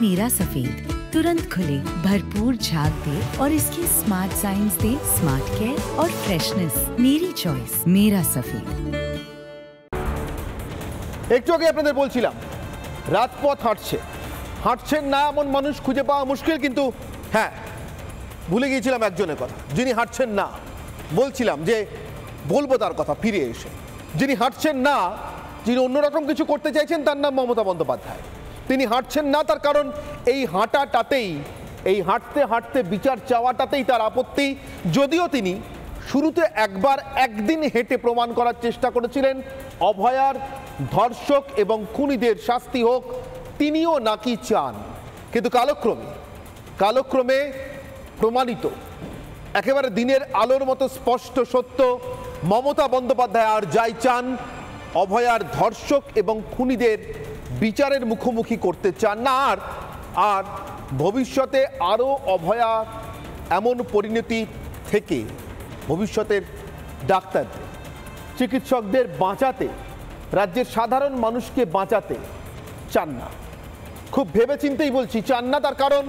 नीरा सफेद तुरंत खुले, भरपूर झाग दे और इसकी स्मार्ट साइंस दे स्मार्ट केयर और फ्रेशनेस। मेरी चॉइस मेरा सफेद। একটু আগে আপনাদের বলছিলাম রাজপথ হাঁটছেন না এমন মানুষ খুঁজে পাওয়া মুশকিল, কিন্তু হ্যাঁ ভুলে গিয়েছিলাম একজনের কথা যিনি হাঁটছেন না। বলছিলাম যে বলবো তার কথা ফিরে এসে। যিনি হাঁটছেন না, যিনি অন্যরকম কিছু করতে চাইছেন, তার নাম মমতা বন্দ্যোপাধ্যায়। তিনি হাঁটছেন না তার কারণ এই হাঁটাটাতেই, এই হাঁটতে হাঁটতে বিচার চাওয়াটাতেই তার আপত্তি। যদিও তিনি শুরুতে একদিন হেঁটে প্রমাণ করার চেষ্টা করেছিলেন অভয়ার ধর্ষক এবং খুনিদের শাস্তি হোক, তিনিও নাকি চান। কিন্তু কালক্রমে প্রমাণিত, একেবারে দিনের আলোর মতো স্পষ্ট সত্য, মমতা বন্দ্যোপাধ্যায় আর যাই চান, অভয়ার ধর্ষক এবং খুনিদের বিচারের মুখোমুখি করতে চান না। আর ভবিষ্যতে আরও অভয়া এমন পরিণতি থেকে ভবিষ্যতের ডাক্তারদের, চিকিৎসকদের বাঁচাতে, রাজ্যের সাধারণ মানুষকে বাঁচাতে চান না। খুব ভেবেচিন্তেই বলছি চান না, তার কারণ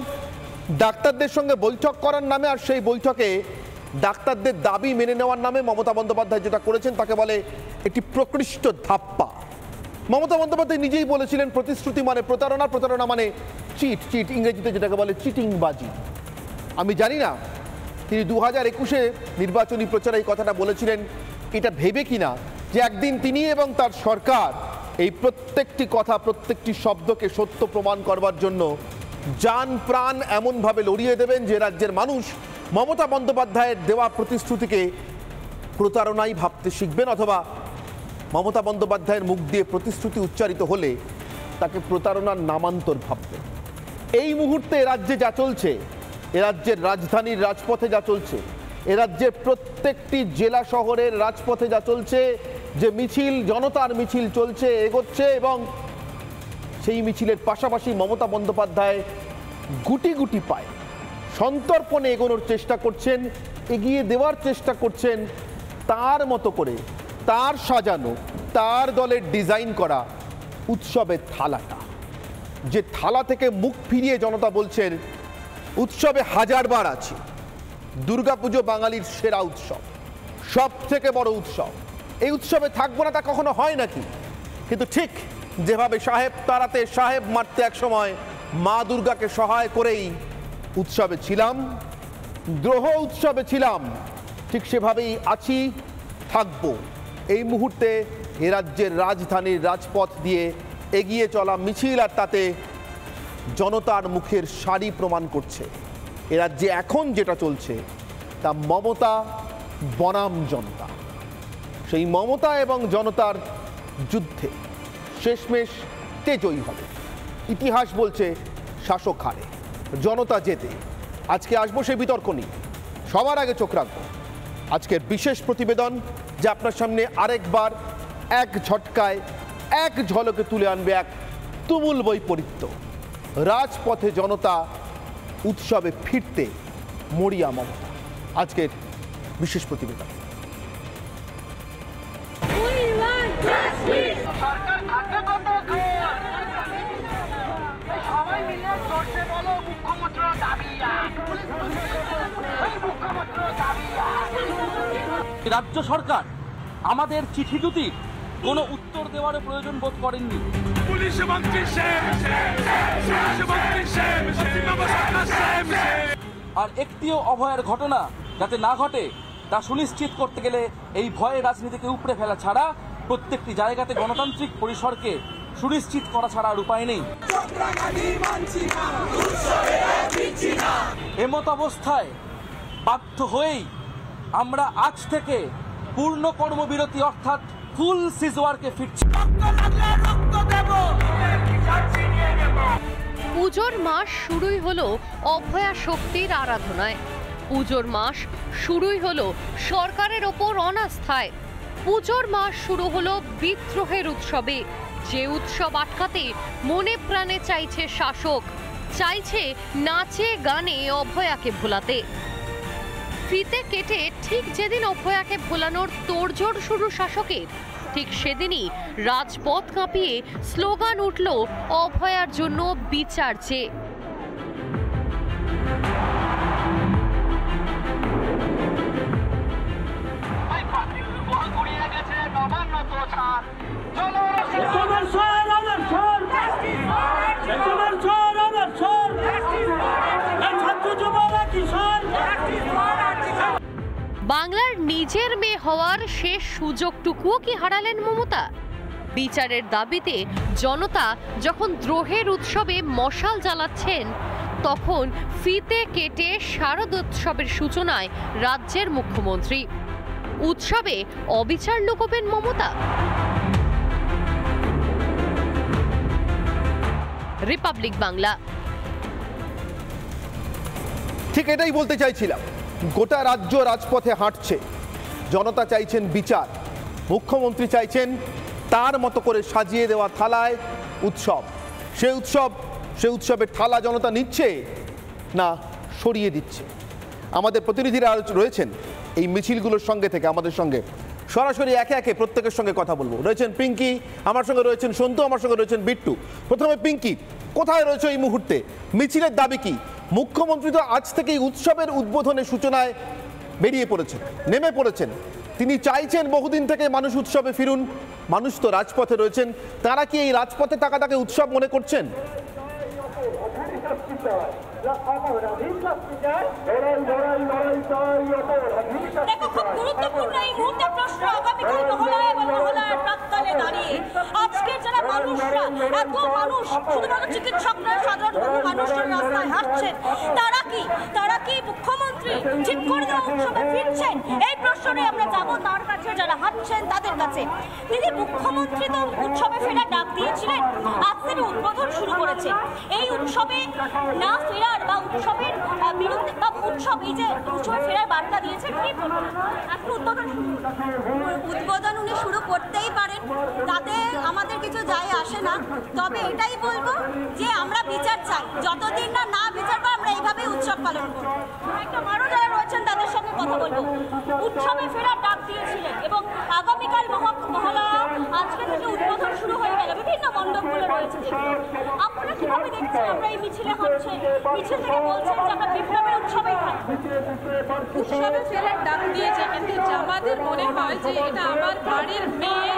ডাক্তারদের সঙ্গে বৈঠক করার নামে আর সেই বৈঠকে ডাক্তারদের দাবি মেনে নেওয়ার নামে মমতা বন্দ্যোপাধ্যায় যেটা করেছেন তাকে বলে একটি প্রকৃষ্ট ধাপ্পা। মমতা বন্দ্যোপাধ্যায় নিজেই বলেছিলেন প্রতিশ্রুতি মানে প্রতারণা, প্রতারণা মানে চিট, ইংরেজিতে যেটাকে বলে চিটিংবাজি। আমি জানি না তিনি 2021-এ নির্বাচনী প্রচারে এই কথাটা বলেছিলেন এটা ভেবে কিনা যে একদিন তিনি এবং তার সরকার এই প্রত্যেকটি কথা, প্রত্যেকটি শব্দকে সত্য প্রমাণ করবার জন্য জান প্রাণ এমনভাবে লড়িয়ে দেবেন যে রাজ্যের মানুষ মমতা বন্দ্যোপাধ্যায়ের দেওয়া প্রতিশ্রুতিকে প্রতারণাই ভাবতে শিখবেন, অথবা মমতা বন্দ্যোপাধ্যায়ের মুখ দিয়ে প্রতিশ্রুতি উচ্চারিত হলে তাকে প্রতারণার নামান্তর ভাববেন। এই মুহূর্তে রাজ্যে যা চলছে, এ রাজ্যের রাজধানীর রাজপথে যা চলছে, এ রাজ্যের প্রত্যেকটি জেলা শহরের রাজপথে যা চলছে, যে মিছিল, জনতার মিছিল চলছে, এগোচ্ছে, এবং সেই মিছিলের পাশাপাশি মমতা বন্দ্যোপাধ্যায় গুটি গুটি পায় সন্তর্পণে এগোনোর চেষ্টা করছেন, এগিয়ে দেওয়ার চেষ্টা করছেন তার মতো করে, তার সাজানো, তার দলের ডিজাইন করা উৎসবের থালাটা, যে থালা থেকে মুখ ফিরিয়ে জনতা বলছেন উৎসবে হাজারবার আছে। দুর্গাপুজো বাঙালির সেরা উৎসব, সব থেকে বড় উৎসব। এই উৎসবে থাকবো না তা কখনো হয় নাকি? কিন্তু ঠিক যেভাবে সাহেব তাড়াতে, সাহেব মারতে একসময় মা দুর্গাকে সহায় করেই উৎসবে ছিলাম, দ্রোহ উৎসবে ছিলাম, ঠিক সেভাবেই আছি, থাকবো। এই মুহূর্তে এ রাজ্যের রাজধানীর রাজপথ দিয়ে এগিয়ে চলা মিছিল আর তাতে জনতার মুখের শাড়ি প্রমাণ করছে এ রাজ্যে এখন যেটা চলছে তা মমতা বনাম জনতা। সেই মমতা এবং জনতার যুদ্ধে শেষমেশ কে জয়ী হবে? ইতিহাস বলছে শাসক হারে, জনতা জেতে। আজকে আসবো সেই বিতর্ক নিয়ে। সবার আগে চোখ রাখবো আজকের বিশেষ প্রতিবেদন, যা আপনার সামনে আরেকবার এক ঝটকায়, এক ঝলকে তুলে আনবে এক তুমুল বৈপরীত্য। রাজপথে জনতা, উৎসবে ফিরতে মরিয়া মমতা। আজকের বিশেষ প্রতিবেদন। রাজ্য সরকার আমাদের চিঠি দুটির কোনো উত্তর দেওয়ার প্রয়োজন বোধ করেননি। আর একটিও অভয়ের ঘটনা যাতে না ঘটে তা সুনিশ্চিত করতে গেলে এই ভয়ের রাজনীতিকে উপড়ে ফেলা ছাড়া, প্রত্যেকটি জায়গাতে গণতান্ত্রিক পরিসরকে সুনিশ্চিত করা ছাড়া আর উপায় নেই। এমত অবস্থায় বাধ্য হয়েই আমরা আজ থেকে পূর্ণ কর্মবিরতি অর্থাৎ ফুল সিজওয়ারকে ফিরছি। পুজোর মাস শুরুই হলো অভয়া শক্তির আরাধনায়, পুজোর মাস শুরুই হলো সরকারের ওপর অনাস্থায়, পুজোর মাস শুরু হলো বিদ্রোহের উৎসবে, যে উৎসব আটকাতে মনে প্রাণে চাইছে শাসক, চাইছে নাচে গানে অভয়াকে ভোলাতে। ফিতে কেটে ঠিক যেদিন অভয়াকে ভোলানোর তোড়জোড় শুরু শাসকের, ঠিক সেদিনই রাজপথ কাঁপিয়ে স্লোগান উঠল অভয়ার জন্য বিচার চেয়ে। বাংলার নিজের মেয়ে হওয়ার শেষ সুযোগটুকুও কি হারালেন মমতা? বিচারের দাবিতে জনতা যখন দ্রোহের উৎসবে মশাল জ্বালাচ্ছেন, তখন ফিতে কেটে শারদোৎসবের সূচনায় রাজ্যের মুখ্যমন্ত্রী। উৎসবে অবিচার লুকোবেন মমতা? রিপাবলিক বাংলা। ঠিক এটাই বলতে চাইছিলাম। গোটা রাজ্য রাজপথে হাঁটছে, জনতা চাইছেন বিচার, মুখ্যমন্ত্রী চাইছেন তার মতো করে সাজিয়ে দেওয়া থালায় উৎসব। সে উৎসবের থালা জনতা নিচ্ছে না সরিয়ে দিচ্ছে। আমাদের প্রতিনিধিরা রয়েছেন এই মিছিলগুলোর সঙ্গে থেকে আমাদের সঙ্গে সরাসরি একে একে প্রত্যেকের সঙ্গে কথা বলবো। রয়েছেন পিঙ্কি, আমার সঙ্গে রয়েছেন সন্তু, আমার সঙ্গে রয়েছেন বিট্টু। প্রথমে পিঙ্কি, কোথায় রয়েছে এই মুহূর্তে? মিছিলের দাবি কি? মুখ্যমন্ত্রী তো আজ থেকেই উৎসবের উদ্বোধনের সূচনায় বেরিয়ে পড়েছেন, নেমে পড়েছেন। তিনি চাইছেন বহুদিন থেকে মানুষ উৎসবে ফিরুন। মানুষ তো রাজপথে রয়েছেন, তারা কি এই রাজপথে থাকাটাকে উৎসব মনে করছেন? দেখো, খুব গুরুত্বপূর্ণ এই মুহূর্তে প্রশ্ন আগামীকাল মহলায় এবং মহলার প্রাক্কালে দাঁড়িয়ে আজকের যারা মানুষরা, এত মানুষ, শুধুমাত্র চিকিৎসক নয়, সাধারণ মানুষজন রাস্তায় হাঁটছেন, তারা কি মুখ্যমন্ত্রী ঠিক করে দেওয়া উৎসবে ফিরছেন? এই প্রশ্নে আমরা যাবো তার কাছে, যারা হাঁটছেন তাদের কাছে। দিদি, মুখ্যমন্ত্রী তো উৎসবে ফেরার ডাক দিয়েছিলেন, আজ থেকে উদ্বোধন শুরু করেছে। এই উৎসবে না ফেরার বা উৎসবের বিরুদ্ধে বা এই যে উৎসবে ফেরার বার্তা দিয়েছে, কি বলবেন? আজকে উদ্বোধন উনি শুরু করতেই পারেন, তাতে আমাদের কিছু যায় আসে না। তবে এটাই বলবো যে আমরা বিচার চাই, যতদিন না বিচার পাই আমরা এইভাবেই উৎসব পালন করবো। একটা মানুষ যারা রয়েছেন তাদের সঙ্গে কথা বলবো। উৎসবে ফেরার ডাক দিয়েছিলেন এবং আগামীকাল মহলা আজকে থেকে উদ্বোধন শুরু হয়ে গেল, বিভিন্ন মণ্ডপগুলো রয়েছে। আপনারা কিভাবে দেখছেন? আমরা এই মিছিলে হচ্ছে, মিছিল থেকে বলছেন যে আমরা বিপ্লবের উৎসবেই থাকবো। উৎসবে ফেরার ডাক দিয়েছে, কিন্তু আমাদের মনে হয় যে এটা আমার বাড়ির মেয়ে,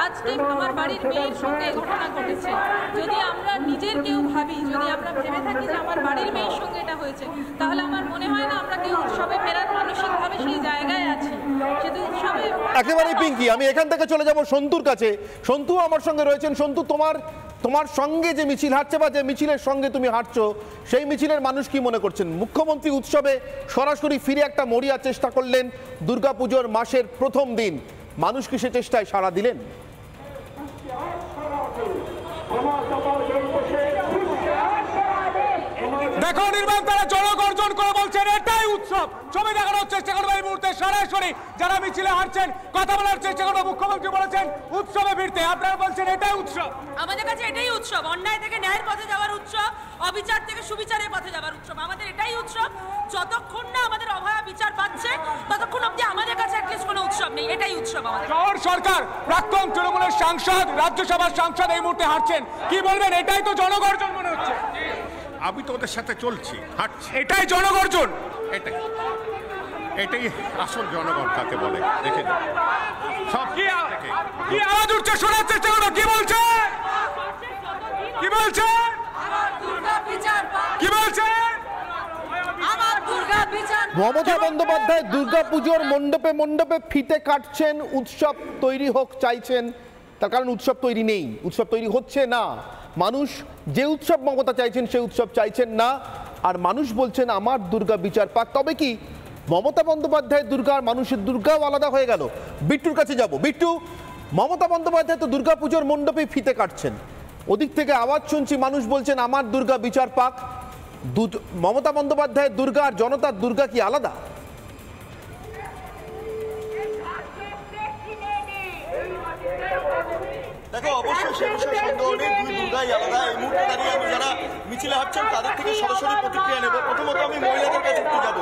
আজকে আমার বাড়ির মেয়ের সঙ্গে ঘটনা ঘটেছে। যদি আমরা নিজের কেউ ভাবি, যদি আমরা ভেবে থাকি যে আমার বাড়ির মেয়ের সঙ্গে এটা হয়েছে, তাহলে আমার মনে হয় না আমরা কেউ উৎসবে ফেরার মানসিকভাবে সেই জায়গায় আছি। শুধু উৎসবে একেবারে পিঙ্কি, আমি এখান থেকে চলে যাব সন্তুর কাছে। সন্তু আমার সঙ্গে রয়েছেন। সন্তু, তোমার সঙ্গে যে মিছিল হাঁটছে বা যে মিছিলের সঙ্গে তুমি হাঁটছো, সেই মিছিলের মানুষ কি মনে করছেন? মুখ্যমন্ত্রী উৎসবে সরাসরি ফিরে একটা মরিয়া চেষ্টা করলেন দুর্গাপুজোর মাসের প্রথম দিন, মানুষ কি সে চেষ্টায় সাড়া দিলেন? দেখো নির্মাণ, তারা জনগর্জন করে বলছেন এটাই উৎসব। ছবি দেখানোর চেষ্টা করবো এই মুহূর্তে সরাসরি, যারা মিছিলে হাঁটছেন কথা বলার চেষ্টা করবো। মুখ্যমন্ত্রী বলেছেন উৎসবে ফিরতে, আপনারা বলছেন এটাই উৎসব। আমাদের কাছে এটাই উৎসব, অন্যায় থেকে ন্যায়ের পথে যাওয়ার উৎসব, অবিচার থেকে সুবিচারের পথে যাওয়ার উৎসব। আমাদের এটাই উৎসব। যতক্ষণ না আমাদের অভয়া বিচার পাচ্ছে, ততক্ষণ অব্দি আমাদের কাছে অ্যাটলিস্ট কোনো উৎসব নেই। এটাই উৎসব আমাদের। শহর সরকার, প্রাক্তন তৃণমূলের সাংসদ, রাজ্যসভার সাংসদ এই মুহূর্তে হাঁটছেন, কি বলবেন? এটাই তো জনগর্জন মনে হচ্ছে। আমি তো ওদের সাথে চলছি, হাঁটছি। এটাই জনগর্জন, এটাই আসল জনগণ কাকে বলে। দেখে সব কি আওয়াজ উঠছে শোনার চেষ্টা করো। কি বলছে? কি বলছে? কি বলছে? মমতা বন্দ্যোপাধ্যায় দুর্গাপুজোর মণ্ডপে মণ্ডপে ফিতে কাটছেন, উৎসব তৈরি হোক চাইছেন। তার কারণ উৎসব তৈরি নেই, উৎসব তৈরি হচ্ছে না। মানুষ যে উৎসব মমতা চাইছেন সেই উৎসব চাইছেন না, আর মানুষ বলছেন আমার দুর্গা বিচার পাক। তবে কি মমতা বন্দ্যোপাধ্যায়ের দুর্গা আর মানুষের দুর্গাও আলাদা হয়ে গেল? বিট্টুর কাছে যাব। বিট্টু, মমতা বন্দ্যোপাধ্যায় তো দুর্গাপুজোর মণ্ডপে ফিতে কাটছেন, ওদিক থেকে আওয়াজ শুনছি মানুষ বলছেন আমার দুর্গা বিচার পাক। মমতা বন্দ্যোপাধ্যায়ের দুর্গা আর জনতার দুর্গা কি আলাদা? দেখো, অবশ্যই সে বিষয়ে সন্দেহ নেই, দুই দুর্গাই আলাদা। এই মুহূর্তে দাঁড়িয়ে আমি যারা মিছিলে হাঁটছেন তাদের থেকে সরাসরি প্রতিক্রিয়া নেব। প্রথমত আমি মহিলাদের কাছে একটু যাবো।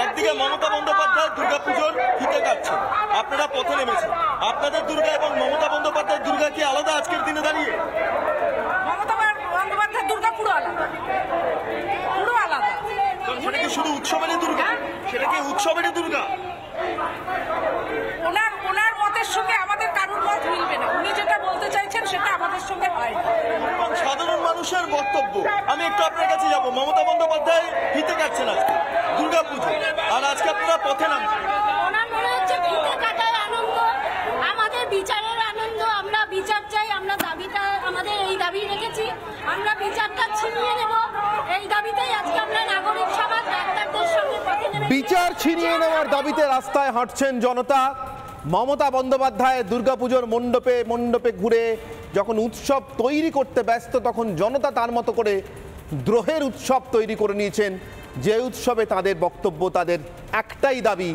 একদিকে মমতা বন্দ্যোপাধ্যায় দুর্গাপুজোর ফিতে কাটছেন, আপনারা পথে নেমেছেন। আপনাদের দুর্গা এবং মমতা বন্দ্যোপাধ্যায়ের দুর্গা কি আলাদা আজকের দিনে দাঁড়িয়ে? মমতা বন্দ্যোপাধ্যায়ের দুর্গা পুরো আলাদা, পুরো আলাদা। সেটা কি শুধু উৎসবেরই দুর্গা? সেটা কি উৎসবেরই দুর্গা? ওনার মতের সঙ্গে আমাদের কারোর আমি একটু আপনার কাছে যাবো। মমতা বন্দ্যোপাধ্যায় হিতে কাটছেন আজকে দুর্গাপুজো, আর আজকে আপনারা পথে নামছেন। ওনার মনে হচ্ছে ভিতে কাটার আনন্দ, আমাদের বিচারের আনন্দ। আমরা বিচার চাই, আমরা দাবিটা, আমাদের এই দাবি রেখেছি, আমরা বিচারটা ছিনিয়ে নেব। এই দাবিতেই আজকে আমরা নাগরিক সমাজ ডাক্তারদের সঙ্গে পথে নেমে বিচার ছিনিয়ে নেওয়ার দাবিতে রাস্তায় হাঁটছেন জনতা। মমতা বন্দ্যোপাধ্যায় দুর্গাপুজোর মণ্ডপে মণ্ডপে ঘুরে যখন উৎসব তৈরি করতে ব্যস্ত, তখন জনতা তার মতো করে দ্রোহের উৎসব তৈরি করে নিয়েছেন, যে উৎসবে তাদের বক্তব্য, তাদের একটাই দাবি,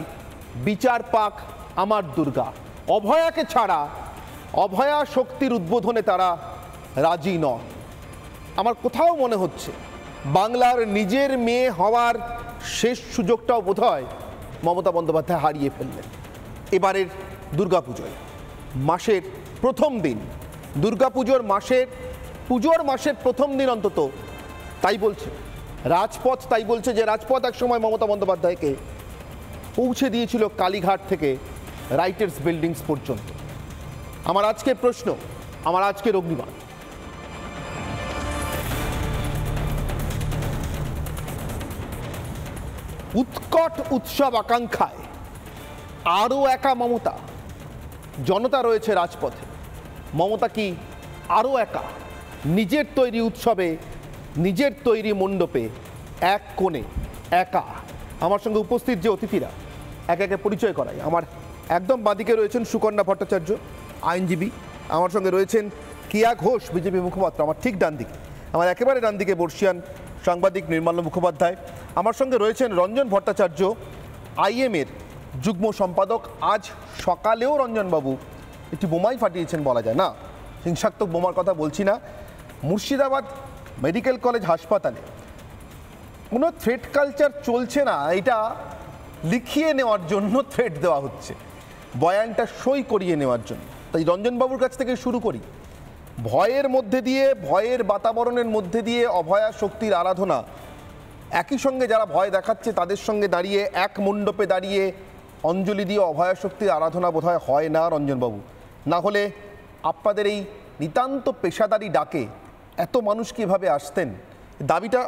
বিচার পাক আমার দুর্গা। অভয়াকে ছাড়া অভয়া শক্তির উদ্বোধনে তারা রাজি নয়। আমার কোথাও মনে হচ্ছে বাংলার নিজের মেয়ে হওয়ার শেষ সুযোগটাও বোধহয় মমতা বন্দ্যোপাধ্যায় হারিয়ে ফেললেন এবারের দুর্গাপুজোয়। মাসের প্রথম দিন, দুর্গাপুজোর পুজোর মাসের প্রথম দিন অন্তত তাই বলছে রাজপথ, তাই বলছে যে রাজপথ একসময় মমতা বন্দ্যোপাধ্যায়কে পৌঁছে দিয়েছিল কালীঘাট থেকে রাইটার্স বিল্ডিংস পর্যন্ত। আমার আজকের প্রশ্ন, আমার আজকের অগ্নিবাণ, উৎকট উৎসব আকাঙ্ক্ষায় আরও একা মমতা? জনতা রয়েছে রাজপথে, মমতা কি আরও একা নিজের তৈরি উৎসবে, নিজের তৈরি মণ্ডপে এক কোণে একা? আমার সঙ্গে উপস্থিত যে অতিথিরা, একে একে পরিচয় করাই। আমার একদম বাঁদিকে রয়েছেন সুকন্যা ভট্টাচার্য, আইনজীবী। আমার সঙ্গে রয়েছেন কিয়া ঘোষ, বিজেপি মুখপাত্র। আমার ঠিক ডান দিকে, আমার একেবারে ডান দিকে বর্ষিয়ান সাংবাদিক নির্মল মুখোপাধ্যায়। আমার সঙ্গে রয়েছেন রঞ্জন ভট্টাচার্য, আইএমের যুগ্ম সম্পাদক। আজ সকালেও রঞ্জনবাবু একটি বোমাই ফাটিয়েছেন বলা যায়, না হিংসাত্মক বোমার কথা বলছি না, মুর্শিদাবাদ মেডিকেল কলেজ হাসপাতালে কোনো থ্রেট কালচার চলছে না, এটা লিখিয়ে নেওয়ার জন্য থ্রেট দেওয়া হচ্ছে, বয়ানটা সই করিয়ে নেওয়ার জন্য। তাই রঞ্জনবাবুর কাছ থেকে শুরু করি। ভয়ের মধ্যে দিয়ে, ভয়ের বাতাবরণের মধ্যে দিয়ে অভয়া শক্তির আরাধনা, একই সঙ্গে যারা ভয় দেখাচ্ছে তাদের সঙ্গে দাঁড়িয়ে এক মণ্ডপে দাঁড়িয়ে অঞ্জলি দিয়ে অভয়া শক্তির আরাধনা বোধহয় হয় না রঞ্জনবাবু। না হলে আপনাদের এই নিতান্ত পেশাদারি ডাকে এত মানুষ কীভাবে আসতেন? দাবিটা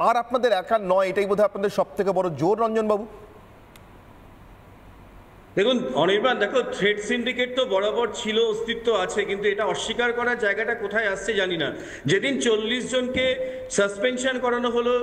আর আপনাদের একার নয়, এটাই বোধহয় আপনাদের সব থেকে বড় জোর রঞ্জনবাবু। দেখুন অনির্বাণ, দেখো থ্রেড সিন্ডিকেট তো বরাবর ছিল, অস্তিত্ব আছে, কিন্তু এটা অস্বীকার করার জায়গাটা কোথায় আসছে জানি না। যেদিন 40 জনকে সাসপেনশন করানো হলো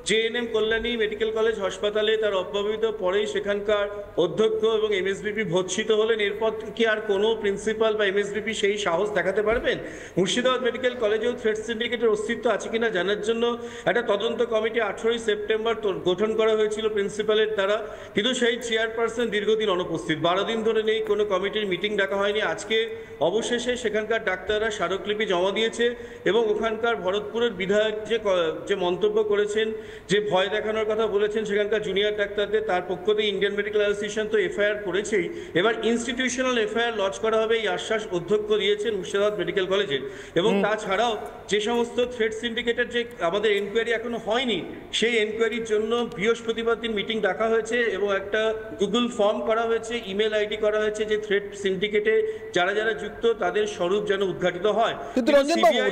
জেএনএম কল্যাণী মেডিকেল কলেজ হাসপাতালে, তার অব্যবহিত পরেই সেখানকার অধ্যক্ষ এবং এমএসবিপি ভর্ৎসিত হলেন, এরপর কি আর কোনো প্রিন্সিপাল বা এমএসবিপি সেই সাহস দেখাতে পারবেন? মুর্শিদাবাদ মেডিকেল কলেজেও থ্রেড সিন্ডিকেটের অস্তিত্ব আছে কিনা জানার জন্য একটা তদন্ত কমিটি 18ই সেপ্টেম্বর গঠন করা হয়েছিল প্রিন্সিপালের দ্বারা, কিন্তু সেই চেয়ারপারসন দীর্ঘদিন অনুপস্থিত, 12 দিন ধরে নেই, কোনো কমিটির মিটিং ডাকা হয়নি। আজকে অবশেষে সেখানকার ডাক্তাররা স্মারকলিপি জমা দিয়েছে এবং ওখানকার ভরতপুরের বিধায়ক যে মন্তব্য করেছেন, যে ভয় দেখানোর কথা বলেছেন সেখানকার জুনিয়র ডাক্তারদের, তার পক্ষ থেকে ইন্ডিয়ান মেডিকেল অ্যাসোসিয়েশন তো এফআইআর করেছেই, এবার ইনস্টিটিউশনাল এফআইআর লঞ্চ করা হবে, এই আশ্বাস অধ্যক্ষ দিয়েছেন মুর্শিদাবাদ মেডিকেল কলেজের। এবং তাছাড়াও যে সমস্ত থ্রেড সিন্ডিকেটের যে আমাদের এনকোয়ারি এখনো হয়নি, সেই এনকোয়ারির জন্য বৃহস্পতিবার দিন মিটিং ডাকা হয়েছে এবং একটা গুগল ফর্ম করা হয়েছে, ইমেল আইডি করা হয়েছে, যে থ্রেড সিন্ডিকেটে যারা যারা যুক্ত তাদের স্বরূপ যেন উদ্ঘাটিত হয়। কিন্তু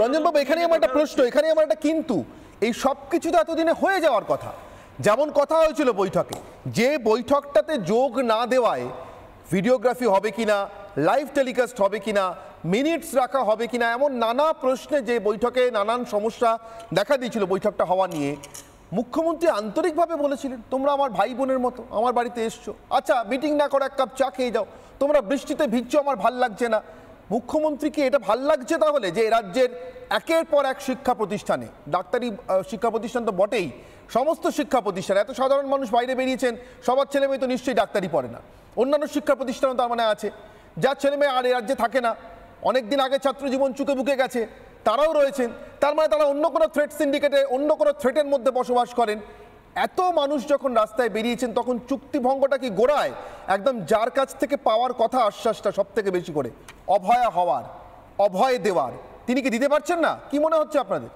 রঞ্জনবাবু এখানে আমার একটা প্রশ্ন, এখানে আমার একটা কিন্তু, এই সব কিছু তো এতদিনে হয়ে যাওয়ার কথা। যেমন কথা হয়েছিল বৈঠকে, যে বৈঠকটাতে যোগ না দেওয়ায় ভিডিওগ্রাফি হবে কিনা, লাইভ টেলিকাস্ট হবে কিনা, মিনিটস রাখা হবে কিনা, এমন নানা প্রশ্নে যে বৈঠকে নানান সমস্যা দেখা দিয়েছিল বৈঠকটা হওয়া নিয়ে, মুখ্যমন্ত্রী আন্তরিকভাবে বলেছিলেন তোমরা আমার ভাই বোনের মতো, আমার বাড়িতে এসছো, আচ্ছা মিটিং না করে এক কাপ চা খেয়ে যাও, তোমরা বৃষ্টিতে ভিজছো, আমার ভাল লাগছে না। মুখ্যমন্ত্রীকে এটা ভাল লাগছে তাহলে যে রাজ্যের একের পর এক শিক্ষা প্রতিষ্ঠানে, ডাক্তারি শিক্ষা প্রতিষ্ঠান তো বটেই, সমস্ত শিক্ষা প্রতিষ্ঠান, এত সাধারণ মানুষ বাইরে বেরিয়েছেন, সবার ছেলে মেয়ে তো নিশ্চয়ই ডাক্তারি পড়ে না, অন্যান্য শিক্ষা প্রতিষ্ঠানও তার মানে আছে, যার ছেলে মেয়ে আর এই রাজ্যে থাকে না, অনেক দিন আগে ছাত্র জীবন চুকে বুকে গেছে, তারাও রয়েছেন, তার মানে তারা অন্য কোনো থ্রেট সিন্ডিকেটে, অন্য কোনো থ্রেটের মধ্যে বসবাস করেন। এত মানুষ যখন রাস্তায় বেরিয়েছেন তখন চুক্তিভঙ্গটা কি গোড়ায় একদম যার কাছ থেকে পাওয়ার কথা আশ্বাসটা সব থেকে বেশি করে অভয়া হওয়ার, অভয় দেওয়ার, তিনি কি দিতে পারছেন না? কি মনে হচ্ছে আপনাদের?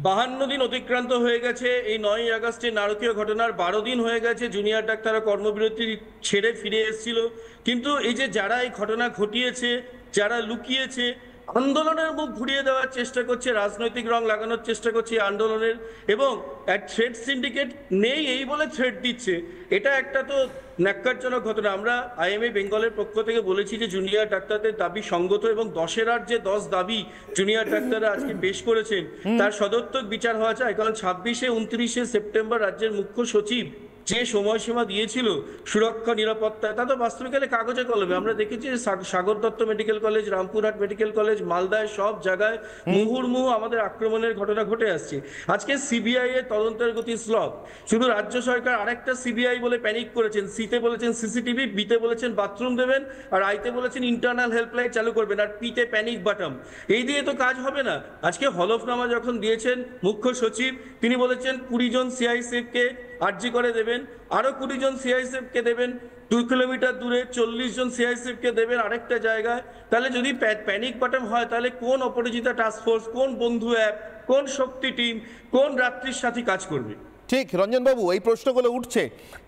52 দিন অতিক্রান্ত হয়ে গেছে এই 9ই আগস্টের নারকীয় ঘটনার, 12 দিন হয়ে গেছে জুনিয়র ডাক্তাররা কর্মবিরতি ছেড়ে ফিরে এসেছিল, কিন্তু এই যে যারা এই ঘটনা ঘটিয়েছে, যারা লুকিয়েছে, আন্দোলনের মুখ ঘুরিয়ে দেওয়ার চেষ্টা করছে, রাজনৈতিক রং লাগানোর চেষ্টা করছে আন্দোলনের, এবং এক থ্রেড সিন্ডিকেট নেই এই বলে থ্রেড দিচ্ছে। এটা একটা তো ন্যাক্কারজনক ঘটনা। আমরা আইএমএ বেঙ্গলের পক্ষ থেকে বলেছি যে জুনিয়র ডাক্তারদের দাবি সঙ্গত, এবং 10-এর যে 10 দাবি জুনিয়র ডাক্তাররা আজকে পেশ করেছেন তার সদর্থক বিচার হওয়া চাই। কারণ 26-29 সেপ্টেম্বর রাজ্যের মুখ্য সচিব যে সময়সীমা দিয়েছিল সুরক্ষা নিরাপত্তা, তা তো বাস্তবিককালে কাগজে কলমে। আমরা দেখেছি Sagar Dutta medical college, Rampurhat medical college, মালদায় সব জায়গায় মুহুর্মুহু আমাদের আক্রমণের ঘটনা ঘটে আসছে। আজকে সিবিআই এর তদন্তের গতি স্লপ। শুধু রাজ্য সরকার আরেকটা সিবিআই বলে প্যানিক করেছেন। সিতে বলেছেন সিসিটিভি, বিতে বলেছেন বাথরুম দেবেন, আর আইতে বলেছেন ইন্টারনাল হেল্পলাইন চালু করবেন, আর পিতে প্যানিক বাটম। এই দিয়ে তো কাজ হবে না। আজকে হলফনামা যখন দিয়েছেন মুখ্য সচিব, তিনি বলেছেন 20 জন সিআইএসএফকে আর্জি করে দেবেন, আরো 20 জন সিআইএসএফকে দেবেন 2 কিলোমিটার দূরে, 40 জন সিআইএসএফকে দেবেন আরেকটা জায়গায়। তাহলে যদি প্যানিক বাটম হয়, তাহলে কোন অপরাজিতা টাস্ক ফোর্স, কোন বন্ধু অ্যাপ, কোন শক্তি টিম, কোন রাত্রির সাথী কাজ করবে? ঠিক রঞ্জনবাবু, এই প্রশ্নগুলো উঠছে,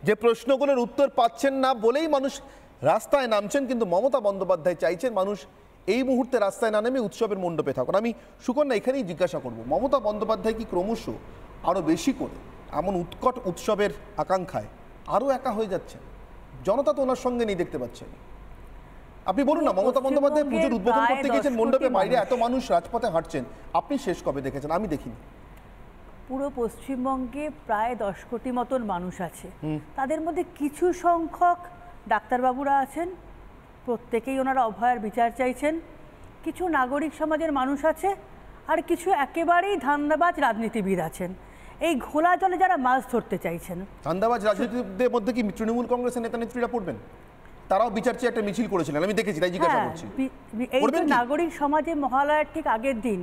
যে প্রশ্নগুলোর উত্তর পাচ্ছেন না বলেই মানুষ রাস্তায় নামছেন। কিন্তু মমতা বন্দ্যোপাধ্যায় চাইছেন মানুষ এই মুহূর্তে রাস্তায় না নেমে উৎসবের মণ্ডপে থাকুন। আমি সুকন্যা এখানেই জিজ্ঞাসা করব, মমতা বন্দ্যোপাধ্যায় কি ক্রমশ আরও বেশি করে এমন উৎকট উৎসবের আকাঙ্ক্ষায় আরও একা হয়ে যাচ্ছেন? জনতা তো ওনার সঙ্গে নেই, দেখতে পাচ্ছেন। আপনি বলুন না, মমতা বন্দ্যোপাধ্যায় পুজোর উদ্বোধন করতে গেছেন মণ্ডপে, বাইরে এত মানুষ রাজপথে হাঁটছেন, আপনি শেষ কবে দেখেছেন? আমি দেখিনি। পুরো পশ্চিমবঙ্গে প্রায় 10 কোটি মতন মানুষ আছে, তাদের মধ্যে কিছু সংখ্যক ডাক্তারবাবুরা আছেন, প্রত্যেকেই ওনারা অভয়ার বিচার চাইছেন। কিছু নাগরিক সমাজের মানুষ আছে, আর কিছু একেবারেই ধান্দাবাজ রাজনীতিবিদ আছেন, এই ঘোলা জলে যারা মাছ ধরতে চাইছেন। ধান্দাবাজ রাজনীতিবিদদের মধ্যে কি তৃণমূল কংগ্রেসের নেতা নেত্রীরা পড়বেন? তারাও বিচার চেয়ে একটা মিছিল করেছিলেন, আমি দেখেছি, তাই জিজ্ঞাসা করছি। এই যে নাগরিক সমাজে মহালয়ার ঠিক আগের দিন,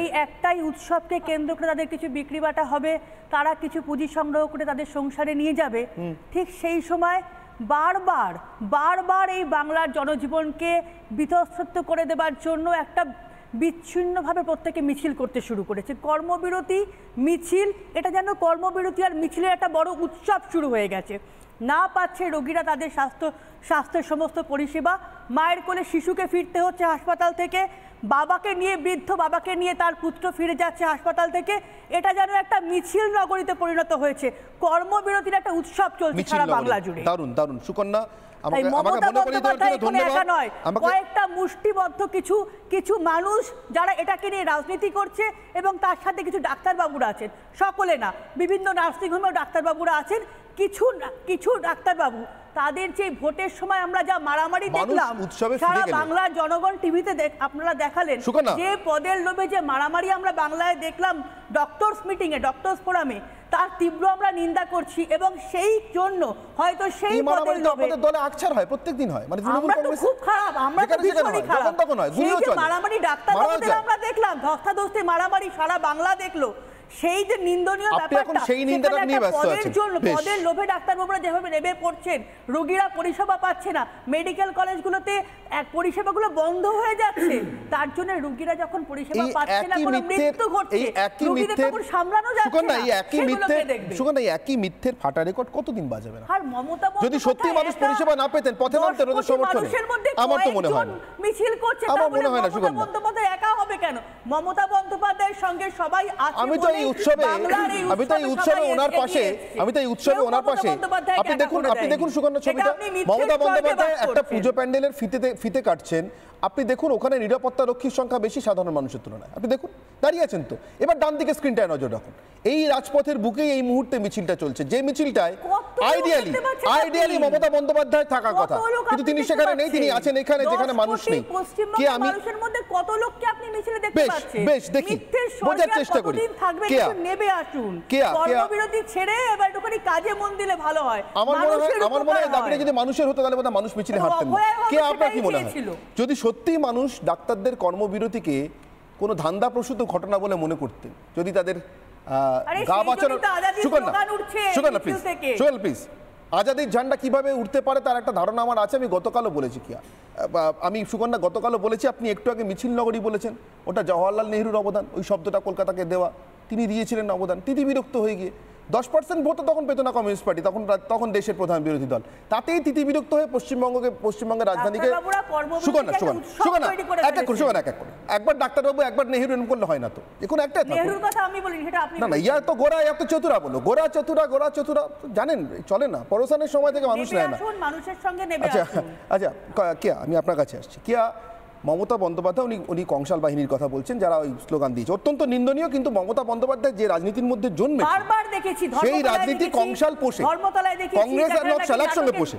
এই একটাই উৎসবকে কেন্দ্র করে তাদের কিছু বিক্রি বাটা হবে, তারা কিছু পুঁজি সংগ্রহ করে তাদের সংসারে নিয়ে যাবে। ঠিক সেই সময় বারবার এই বাংলার জনজীবনকে বিতস্তত করে দেবার জন্য একটা বিচ্ছিন্নভাবে প্রত্যেকে মিছিল করতে শুরু করেছে। কর্মবিরতি, মিছিল, এটা যেন কর্মবিরতি আর মিছিলের একটা বড় উৎসব শুরু হয়ে গেছে। না পাচ্ছে রোগীরা তাদের স্বাস্থ্যের সমস্ত পরিষেবা, মায়ের কোলে শিশুকে ফিরতে হচ্ছে হাসপাতাল থেকে, বাবাকে নিয়ে, বৃদ্ধ বাবাকে নিয়ে তার পুত্র ফিরে যাচ্ছে হাসপাতাল থেকে। এটা যেন একটা মিছিল নগরীতে পরিণত হয়েছে। কর্মবিরতির একটা উৎসব চলছে সারা বাংলা জুড়ে। দারুণ দারুণ সুকন্যা। কয়েকটা মুষ্টিবদ্ধ কিছু মানুষ যারা এটাকে নিয়ে রাজনীতি করছে, এবং তার সাথে কিছু ডাক্তারবাবুরা আছেন, সকলে না, বিভিন্ন নার্সিংহোমেও ডাক্তারবাবুরা আছেন। কিছু ডাক্তারবাবু, তাদের যে ভোটের সময় আমরা যা মারামারি দেখলাম, সারা বাংলার জনগণ টিভিতে আপনারা দেখালেন, যে পদের লোভে যে মারামারি আমরা বাংলায় দেখলাম ডক্টরস মিটিংয়ে, ডক্টরস ফোরামে, তার তীব্র আমরা নিন্দা করছি। এবং সেই জন্য হয়তো সেই পদের লোভে দলে আকছার হয়, প্রত্যেকদিন হয়, মানে আমরা তো খুব খারাপ, আমরা তো ভীষণই খারাপ। সেই যে মারামারি ডাক্তারবাবুদের আমরা দেখলাম, ধস্তাধস্তি মারামারি সারা বাংলা দেখলো, সেই যে নিন্দনীয় ব্যাপারটা, পদের লোভে ডাক্তারবাবুরা যেভাবে নেমে পড়ছেন, রোগীরা পরিষেবা পাচ্ছে না, মেডিকেল কলেজগুলোতে পরিষেবাগুলো বন্ধ হয়ে যাচ্ছে, তার জন্য রোগীরা যখন পরিষেবা পাচ্ছে না, কোনো মৃত্যু ঘটছে, রোগীদের তখন সামলানো যাচ্ছে না, সেগুলোকে দেখবে। সুকন্যা, এই একই মিথ্যের ফাটা রেকর্ড কতদিন বাজাবে না? আর মমতা যদি সত্যি মানুষ পরিষেবা না পেতেন, পথে নামতেন ওদের সমর্থনে, আমার তো মনে হয় না। মিছিল করছে, আমার মনে হয় না সুকন্যা। মমতা বন্দ্যোপাধ্যায় একা হবে কেন? মমতা বন্দ্যোপাধ্যায়ের সঙ্গে সবাই আছে। আমি তো এই উৎসবে ওনার পাশে, আপনি দেখুন সুকন্যা ছবিটা, মমতা বন্দ্যোপাধ্যায় একটা পুজো প্যান্ডেলের ফিতে কাটছেন, আপনি দেখুন ওখানে নিরাপত্তা রক্ষীর সংখ্যা বেশি সাধারণ মানুষের তুলনায়, আপনি দেখুন দাঁড়িয়ে আছেন তো। এবার ডান দিকে স্ক্রিনটায় নজর রাখুন, এই রাজপথের বুকেই এই মুহূর্তে মিছিলটা চলছে, যে মিছিলটায় আইডিয়ালি মমতা বন্দ্যোপাধ্যায় থাকার কথা, কিন্তু তিনি সেখানে নেই, তিনি আছেন এখানে যেখানে মানুষ নেই। কে আমি মানুষের মধ্যে কত লোককে আপনি মিছিলে দেখতে পাচ্ছেন? বেশ দেখি, বোঝার চেষ্টা করি। নেবে আসুন, কর্মবিরতি ছেড়ে এবার একটুখানি কাজে মন দিলে ভালো হয়। আমার মনে হয় আপনি যদি মানুষের হতো তাহলে বোধহয় মানুষ মিছিলে হাঁটতেন না। কে আপনার কি মনে হয়, যদি সত্যি মানুষ ডাক্তারদের কর্মবিরতিকে কোনো ধান্দাপ্রসূত ঘটনা বলে মনে করতেন, যদি তাদের গা বাঁচানোর, সুকন্যা প্লিজ, আজাদির ঝান্ডা কিভাবে উঠতে পারে তার একটা ধারণা আমার আছে। আমি গতকালও বলেছি, আমি সুকন্যা গতকালও বলেছি, আপনি একটু আগে মিছিল নগরী বলেছেন, ওটা জওহরলাল নেহরুর অবদান, ওই শব্দটা কলকাতাকে দেওয়া, তিনি দিয়েছিলেন অবদান, তিনি বিরক্ত হয়ে গিয়ে 10% ভোটও তখন পেত না কমিউনিস্ট পার্টি, তখন দেশের প্রধান বিরোধী দল। তাতেই তিতিবিরক্ত হয়ে পশ্চিমবঙ্গের রাজধানীকে সুগনা এক এক করে একবার ডাক্তারবাবু একবার নেহেরু এরকম করলে হয় না তো, এখন একটাই না না ইয়া তো গোড়া এত চতুরা বলো, গোড়া চতুরা জানেন চলে না, পরোসানের সময় থেকে মানুষ নেয় না। আচ্ছা কেয়া আমি আপনার কাছে আসছি, কেয়া মমতা বন্দ্যোপাধ্যায় উনি কংসাল বাহিনীর কথা বলছেন যারা ওই স্লোগান দিয়েছে, অত্যন্ত নিন্দনীয়। কিন্তু মমতা বন্দ্যোপাধ্যায় যে রাজনীতির মধ্যে জন্মে সেই রাজনীতি কংসাল পোষে, কংগ্রেস আর নকশাল একসঙ্গে পোষে।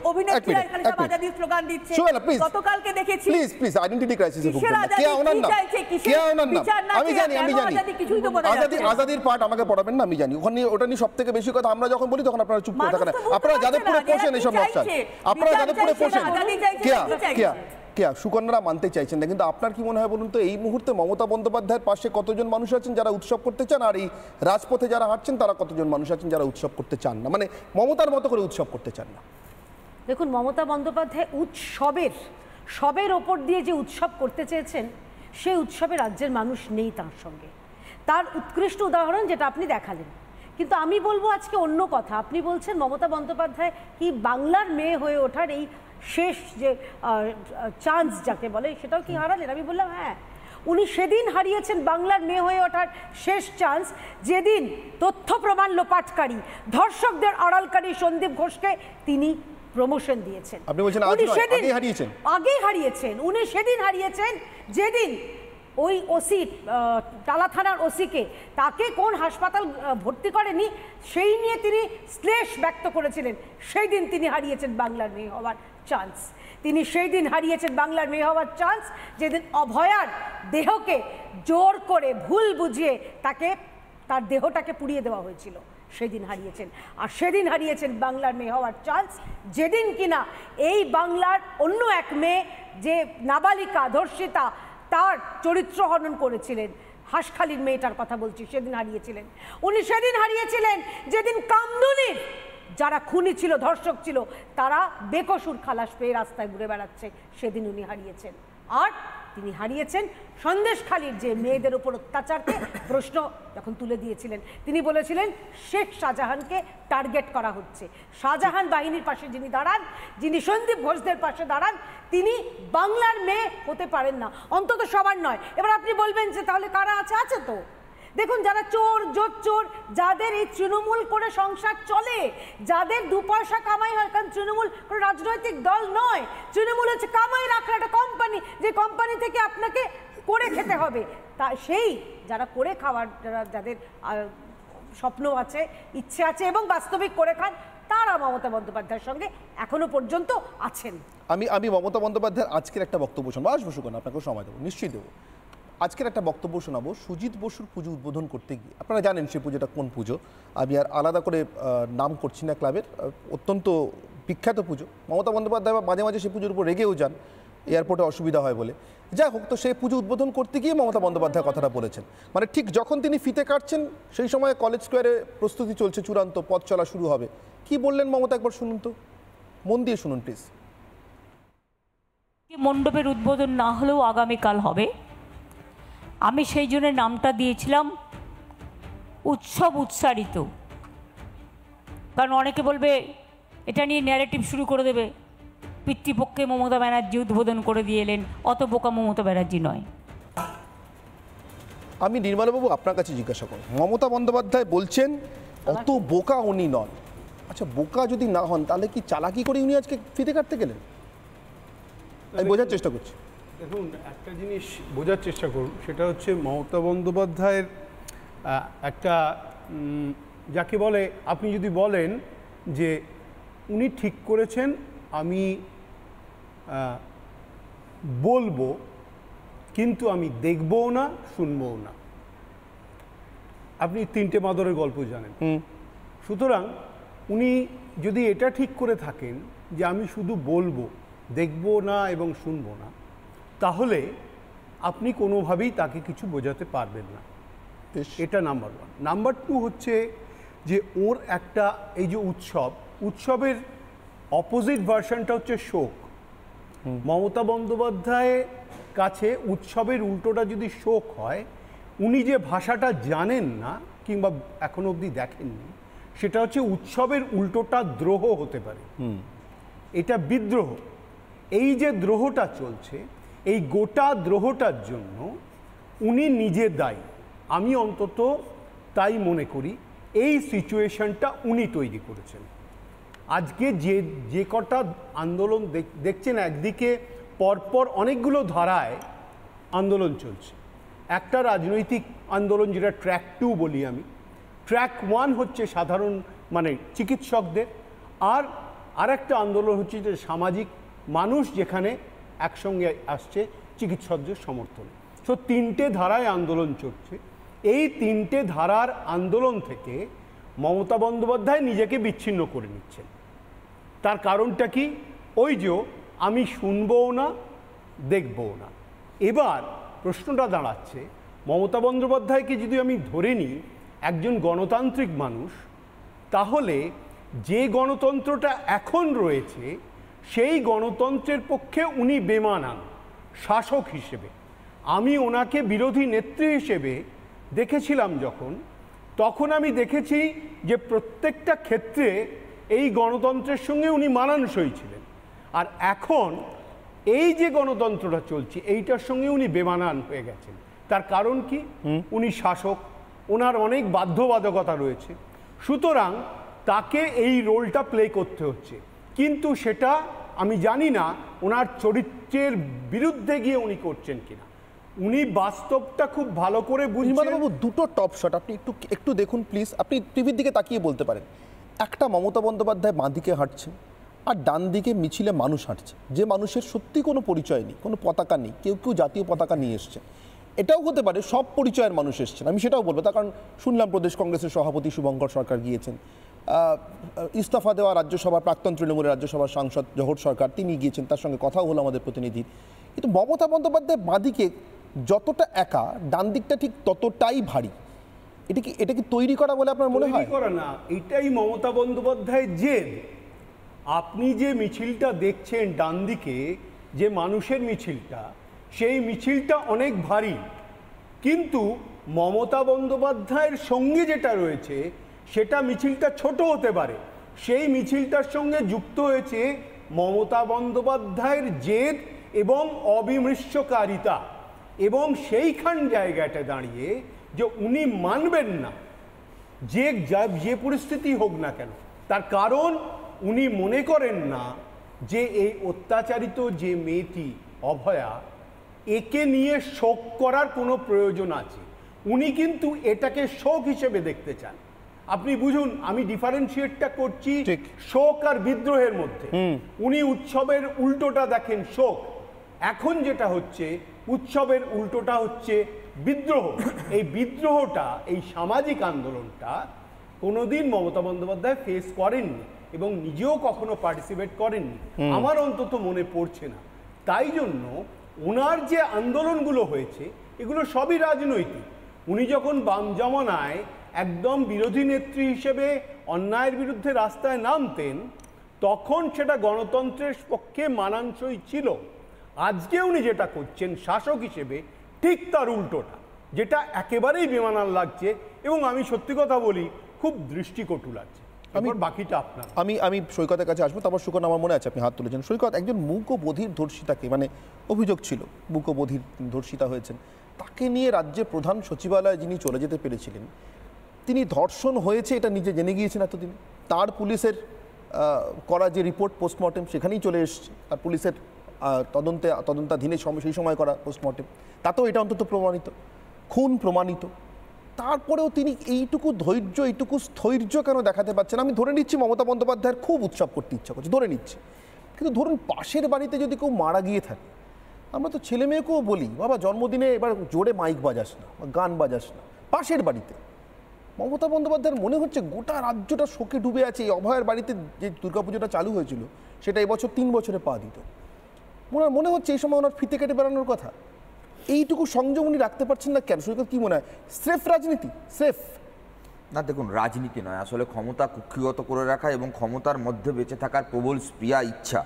প্লিজ আইডেন্টিটি ক্রাইসিসে ভুগবেন না। কে ওনার নাম আমি জানি আজাদির পার্ট আমাকে পড়াবেন না, আমি জানি ওটা নিয়ে সব থেকে বেশি কথা আমরা যখন বলি তখন আপনারা চুপ করে থাকেন। আপনারা যাদবপুরে পোষেন এইসব নকশাল, আপনারা যাদবপুরে পোষেন। কেয়া সুকন্যারা মানতে চাইছেন না, কিন্তু আপনার কি মনে হয় বলুন তো এই মুহূর্তে মমতা বন্দ্যোপাধ্যায়ের পাশে কতজন মানুষ আছেন যারা উৎসব করতে চান, আর এই রাজপথে যারা হাঁটছেন তারা কতজন মানুষ আছেন যারা উৎসব করতে চান না, মানে মমতার মতো করে উৎসব করতে চান না? দেখুন, মমতা বন্দ্যোপাধ্যায় সবের ওপর দিয়ে যে উৎসব করতে চেয়েছেন সেই উৎসবে রাজ্যের মানুষ নেই তার সঙ্গে। তার উৎকৃষ্ট উদাহরণ যেটা আপনি দেখালেন। কিন্তু আমি বলবো আজকে অন্য কথা। আপনি বলছেন মমতা বন্দ্যোপাধ্যায় কি বাংলার মেয়ে হয়ে ওঠার এই শেষ যে চান্স যাকে বলে সেটাও কি হারালেন? আমি বললাম হ্যাঁ, উনি সেদিন হারিয়েছেন বাংলার মেয়ে হয়ে ওঠার শেষ চান্স যেদিন তথ্য প্রমাণ লোপাটকারী, ধর্ষকদের আড়ালকারী সন্দীপ ঘোষকে তিনি প্রমোশন দিয়েছেন। আপনি বলছেন আগেই হারিয়েছেন। উনি সেদিন হারিয়েছেন যেদিন ওই ওসি টালা থানার ওসিকে তাকে কোন হাসপাতাল ভর্তি করেনি সেই নিয়ে তিনি শ্লেষ ব্যক্ত করেছিলেন। সেই দিন তিনি হারিয়েছেন বাংলার মেয়ে হওয়ার চান্স। তিনি সেই দিন হারিয়েছেন বাংলার মেয়ে হওয়ার চান্স যেদিন অভয়ার দেহকে জোর করে ভুল বুঝিয়ে তার দেহটাকে পুড়িয়ে দেওয়া হয়েছিল, সেদিন হারিয়েছেন। আর সেদিন হারিয়েছেন বাংলার মেয়ে হওয়ার চান্স যেদিন কিনা এই বাংলার অন্য এক মেয়ে যে নাবালিকা ধর্ষিতা তার চরিত্র হনন করেছিলেন, হাঁসখালির মেয়েটার কথা বলছি, সেদিন হারিয়েছিলেন। উনি সেদিন হারিয়েছিলেন যেদিন কামদুনির যারা খুনি ছিল, ধর্ষক ছিল, তারা বেকসুর খালাস পেয়ে রাস্তায় ঘুরে বেড়াচ্ছে, সেদিন উনি হারিয়েছেন। আর তিনি হারিয়েছেন সন্দেশখালীর যে মেয়েদের উপর অত্যাচারকে প্রশ্ন যখন তুলে দিয়েছিলেন, তিনি বলেছিলেন শেখ শাহজাহানকে টার্গেট করা হচ্ছে। শাহজাহান বাহিনীর পাশে যিনি দাঁড়ান, যিনি সন্দীপ ঘোষদের পাশে দাঁড়ান, তিনি বাংলার মেয়ে হতে পারেন না, অন্তত সবার নয়। এবার আপনি বলবেন যে তাহলে কারা আছে তো দেখুন, যারা চোর জোচ্চোর, যাদের এই তৃণমূল করে সংসার চলে, যাদের দু পয়সা কামাই হয়, কারণ তৃণমূল কোনো রাজনৈতিক দল নয়, তৃণমূল হচ্ছে কামাই রাখার একটা কোম্পানি, যে কোম্পানি থেকে আপনাকে করে খেতে হবে। তা সেই যারা করে খাওয়ার, যাদের স্বপ্ন আছে, ইচ্ছে আছে এবং বাস্তবিক করে খান, তারা মমতা বন্দ্যোপাধ্যায়ের সঙ্গে এখনো পর্যন্ত আছেন। আমি মমতা বন্দ্যোপাধ্যায়ের আজকের একটা বক্তব্য শোনাবো, আসবো সুকন্যা, আপনাকেও সময় দেবো, নিশ্চয়ই দেবো। আজকের একটা বক্তব্য শোনাবো সুজিত বসুর পুজো উদ্বোধন করতে গিয়ে। আপনারা জানেন সেই পুজোটা কোন পুজো, আমি আর আলাদা করে নাম করছি না ক্লাবের, অত্যন্ত বিখ্যাত পুজো। মমতা বন্দ্যোপাধ্যায় মাঝে মাঝে সেই পুজোর উপর রেগেও যান, এয়ারপোর্টে অসুবিধা হয় বলে। যাই হোক, তো সেই পুজো উদ্বোধন করতে গিয়ে মমতা বন্দ্যোপাধ্যায় কথাটা বলেছেন, মানে ঠিক যখন তিনি ফিতে কাটছেন সেই সময় কলেজ স্কোয়ারে প্রস্তুতি চলছে, চূড়ান্ত পথ চলা শুরু হবে। কি বললেন মমতা, একবার শুনুন তো, মন দিয়ে শুনুন প্লিজ। মণ্ডপের উদ্বোধন না হলেও আগামীকাল হবে। আমি সেই জন্য নামটা দিয়েছিলাম উৎসব উৎসারিত, কারণ অনেকে বলবে এটা নিয়ে ন্যারেটিভ শুরু করে দেবে, পিতৃপক্ষে মমতা ব্যানার্জি উদ্বোধন করে দিয়ে এলেন, অত বোকা মমতা ব্যানার্জি নয়। আমি নির্মলবাবু আপনার কাছে জিজ্ঞাসা করব, মমতা বন্দ্যোপাধ্যায় বলছেন অত বোকা উনি নন। আচ্ছা, বোকা যদি না হন তাহলে কি চালাকি করে উনি আজকে ফিতে কাটতে গেলেন? আমি বোঝার চেষ্টা করছি। দেখুন, একটা জিনিস বোঝার চেষ্টা করুন, সেটা হচ্ছে মমতা বন্দ্যোপাধ্যায়ের একটা যাকে বলে, আপনি যদি বলেন যে উনি ঠিক করেছেন আমি বলবো কিন্তু আমি দেখবও না, শুনবও না। আপনি তিনটে মাদরের গল্প জানেন, সুতরাং উনি যদি এটা ঠিক করে থাকেন যে আমি শুধু বলবো, দেখবো না এবং শুনবো না, তাহলে আপনি কোনোভাবেই তাকে কিছু বোঝাতে পারবেন না। এটা নাম্বার ওয়ান। নাম্বার টু হচ্ছে যে ওর একটা এই যে উৎসবের অপোজিট ভার্সনটা হচ্ছে শোক। মমতা বন্দ্যোপাধ্যায়ের কাছে উৎসবের উল্টোটা যদি শোক হয়, উনি যে ভাষাটা জানেন না কিংবা এখনো অবধি দেখেননি, সেটা হচ্ছে উৎসবের উল্টোটা দ্রোহ হতে পারে, এটা বিদ্রোহ। এই যে দ্রোহটা চলছে, এই গোটা দ্রোহটার জন্য উনি নিজে দায়ী, আমি অন্তত তাই মনে করি। এই সিচুয়েশনটা উনি তৈরি করেছেন। আজকে যে কটা আন্দোলন দেখছেন, একদিকে পরপর অনেকগুলো ধারায় আন্দোলন চলছে। একটা রাজনৈতিক আন্দোলন যেটা ট্র্যাক 2 বলি আমি, ট্র্যাক 1 হচ্ছে সাধারণ মানে চিকিৎসকদের, আর একটা আন্দোলন হচ্ছে যে সামাজিক মানুষ যেখানে একসঙ্গে আসছে চিকিৎসকদের সমর্থনে। সো 3টে ধারায় আন্দোলন চলছে। এই 3টে ধারার আন্দোলন থেকে মমতা বন্দ্যোপাধ্যায় নিজেকে বিচ্ছিন্ন করে নিচ্ছেন। তার কারণটা কি? ওই যে আমি শুনবও না, দেখবও না। এবার প্রশ্নটা দাঁড়াচ্ছে, মমতা বন্দ্যোপাধ্যায়কে যদি আমি ধরে নিই একজন গণতান্ত্রিক মানুষ, তাহলে যে গণতন্ত্রটা এখন রয়েছে সেই গণতন্ত্রের পক্ষে উনি বেমানান শাসক হিসেবে। আমি ওনাকে বিরোধী নেত্রী হিসেবে দেখেছিলাম তখন আমি দেখেছি যে প্রত্যেকটা ক্ষেত্রে এই গণতন্ত্রের সঙ্গে উনি মানানসই ছিলেন। আর এখন এই যে গণতন্ত্রটা চলছে এইটার সঙ্গে উনি বেমানান হয়ে গেছেন। তার কারণ কি? উনি শাসক, ওনার অনেক বাধ্যবাধকতা রয়েছে, সুতরাং তাকে এই রোলটা প্লে করতে হচ্ছে। কিন্তু সেটা আমি জানি না ওনার চরিত্রের বিরুদ্ধে গিয়ে উনি করছেন কিনা। উনি বাস্তবটা খুব ভালো করে বুঝছেন। বাবু, দুটো টপ শট আপনি একটু দেখুন প্লিজ। আপনি টিভির দিকে তাকিয়ে বলতে পারেন। একটা মমতা বন্দ্যোপাধ্যায় বাঁ দিকে হাঁটছেন, আর ডান দিকে মিছিলে মানুষ হাঁটছে, যে মানুষের সত্যি কোনো পরিচয় নেই, কোনো পতাকা নেই। কেউ কেউ জাতীয় পতাকা নিয়ে এসছে, এটাও হতে পারে সব পরিচয়ের মানুষ এসছেন, আমি সেটাও বলবো। তার কারণ শুনলাম প্রদেশ কংগ্রেসের সভাপতি শুভঙ্কর সরকার গিয়েছেন, ইস্তফা দেওয়া রাজ্যসভার প্রাক্তন তৃণমূলের রাজ্যসভার সাংসদ জহর সরকার তিনি গিয়েছেন, তার সঙ্গে কথাও হলো আমাদের প্রতিনিধির। কিন্তু মমতা বন্দ্যোপাধ্যায় বাঁদিকে যতটা একা, ডান দিকটা ঠিক ততটাই ভারী। এটা কি তৈরি করা বলে আপনার মনে হয়? তৈরি করা না, এটাই মমতা বন্দ্যোপাধ্যায়ের জেদ। আপনি যে মিছিলটা দেখছেন ডান দিকে, যে মানুষের মিছিলটা, সেই মিছিলটা অনেক ভারী, কিন্তু মমতা বন্দ্যোপাধ্যায়ের সঙ্গে যেটা রয়েছে সেটা মিছিলটা ছোট হতে পারে। সেই মিছিলটার সঙ্গে যুক্ত হয়েছে মমতা বন্দ্যোপাধ্যায়ের জেদ এবং অবিমৃষ্যকারিতা, এবং সেইখান জায়গাটা দাঁড়িয়ে যে উনি মানবেন না যে পরিস্থিতি হোক না কেন। তার কারণ উনি মনে করেন না যে এই অত্যাচারিত যে মেয়েটি অভয়া, একে নিয়ে শোক করার কোনো প্রয়োজন আছে। উনি কিন্তু এটাকে শোক হিসেবে দেখতে চান। আপনি বুঝুন, আমি ডিফারেন্সিয়েটটা করছি শোক আর বিদ্রোহের মধ্যে। উনি উৎসবের উল্টোটা দেখেন শোক। এখন যেটা হচ্ছে উৎসবের উল্টোটা হচ্ছে বিদ্রোহ। এই বিদ্রোহটা, এই সামাজিক আন্দোলনটা কোনোদিন মমতা বন্দ্যোপাধ্যায় ফেস করেননি এবং নিজেও কখনো পার্টিসিপেট করেননি, আমার অন্তত মনে পড়ছে না। তাই জন্য ওনার যে আন্দোলনগুলো হয়েছে এগুলো সবই রাজনৈতিক। উনি যখন বাম জমানায় একদম বিরোধী নেত্রী হিসেবে অন্যায়ের বিরুদ্ধে রাস্তায় নামতেন, তখন সেটা গণতন্ত্রের পক্ষে মানানসই ছিল। আজকে উনি যেটা করছেন শাসক হিসেবে, ঠিক তার উল্টোটা, যেটা একেবারেই বেমানান লাগছে এবং আমি সত্যি কথা বলি খুব দৃষ্টিকটু লাগছে। বাকিটা আপনার। আমি সৈকতের কাছে আসবো, তারপর সুকন আমার মনে আছে আপনি হাত তুলেছেন। সৈকত, একজন মূকবধির ধর্ষিতাকে, মানে অভিযোগ ছিল মূকবধির ধর্ষিতা হয়েছেন, তাকে নিয়ে রাজ্যের প্রধান সচিবালয়ে যিনি চলে যেতে পেরেছিলেন, তিনি ধর্ষণ হয়েছে এটা নিজে জেনে গিয়েছেন এতদিন। তার পুলিশের করা যে রিপোর্ট পোস্টমর্টেম সেখানেই চলে এসছে, আর পুলিশের তদন্তাধীনে সেই সময় করা পোস্টমর্টেম, তাতেও এটা অন্তত প্রমাণিত, খুন প্রমাণিত। তারপরেও তিনি এইটুকু ধৈর্য, এইটুকু স্থৈর্য কেন দেখাতে পারছেন? আমি ধরে নিচ্ছি মমতা বন্দ্যোপাধ্যায়ের খুব উৎসব করতে ইচ্ছা করছে, ধরে নিচ্ছি, কিন্তু ধরুন পাশের বাড়িতে যদি কেউ মারা গিয়ে থাকে, আমরা তো ছেলে মেয়েকেও বলি, বাবা জন্মদিনে এবার জোরে মাইক বাজাস না, গান বাজাস না, পাশের বাড়িতে। মমতা বন্দ্যোপাধ্যায়ের মনে হচ্ছে গোটা রাজ্যটা শোকে ডুবে আছে। এই অভয়ের বাড়িতে যে দুর্গাপুজোটা চালু হয়েছিল সেটা এবছর 3 বছরে পা দিত। ওনার মনে হচ্ছে এই সময় ওনার ফিতে কেটে বেড়ানোর কথা। এইটুকু সংযম উনি রাখতে পারছেন না কেন? সৈকত, কি মনে হয়, স্রেফ রাজনীতি? স্রেফ না, দেখুন, রাজনীতি নয়, আসলে ক্ষমতা কুক্ষিগত করে রাখা এবং ক্ষমতার মধ্যে বেঁচে থাকার প্রবল স্প্রিয়া ইচ্ছা।